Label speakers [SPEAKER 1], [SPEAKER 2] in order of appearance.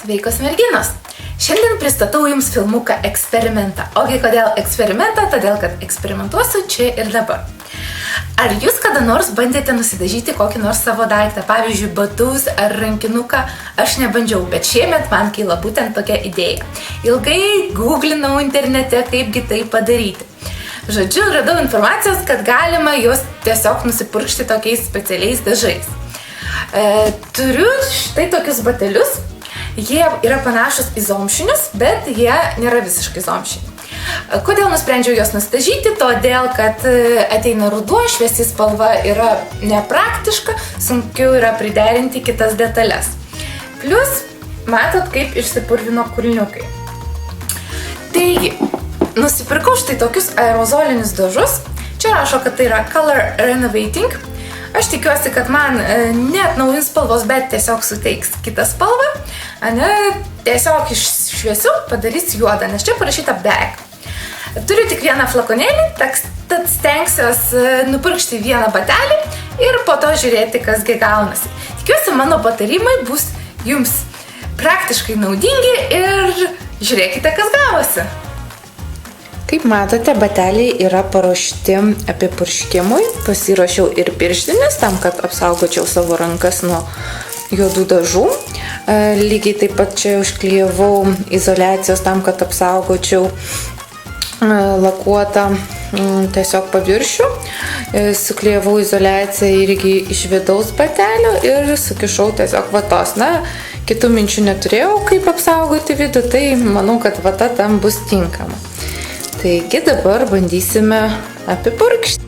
[SPEAKER 1] Sveikos merginos! Šiandien pristatau Jums filmuką Eksperimentą. Ogi kodėl eksperimentą? Todėl, kad eksperimentuosiu čia ir dabar. Ar Jūs kada nors bandėte nusidažyti kokį nors savo daiktą, pavyzdžiui, batus ar rankinuką? Aš nebandžiau, bet šiemet man kyla būtent tokia idėja. Ilgai googlinau internete, kaipgi tai padaryti. Žodžiu, radau informacijos, kad galima juos tiesiog nusipurkšti tokiais specialiais dažais. Turiu štai tokius batelius. Jie yra panašus į zomšinius, bet jie nėra visiškai zomšiniai. Kodėl nusprendžiau juos nusidažyti? Todėl, kad ateina ruduo, šviesi spalva yra nepraktiška, sunkiau yra priderinti kitas detalės. Plus, matot, kaip išsipurvino kulniukai. Taigi, nusipirkau štai tokius aerozolinius dažus. Čia rašo, kad tai yra Color Renovating. Aš tikiuosi, kad man neatnaujins spalvos, bet tiesiog suteiks kitą spalvą. Tiesiog iš šviesių padarys juodą, nes čia parašyta black. Turiu tik vieną flakonėlį, tad stengsiuosi nupirkti vieną batelį ir po to žiūrėti, kasgi gaunasi. Tikiuosi, mano patarimai bus jums praktiškai naudingi ir žiūrėkite, kas gavosi.
[SPEAKER 2] Kaip matote, bateliai yra paruošti apipurškimui. Pasiruošiau ir pirštines tam, kad apsaugočiau savo rankas nuo juodų dažų. Lygiai taip pat čia užklijavau izoliacijos tam, kad apsaugočiau lakuotą tiesiog paviršių. Suklijavau izoliaciją irgi iš vidaus batelio ir sukišau tiesiog vatos. Kitų minčių neturėjau, kaip apsaugoti vidų, tai manau, kad vata tam bus tinkama. Taigi dabar bandysime apipurkšti.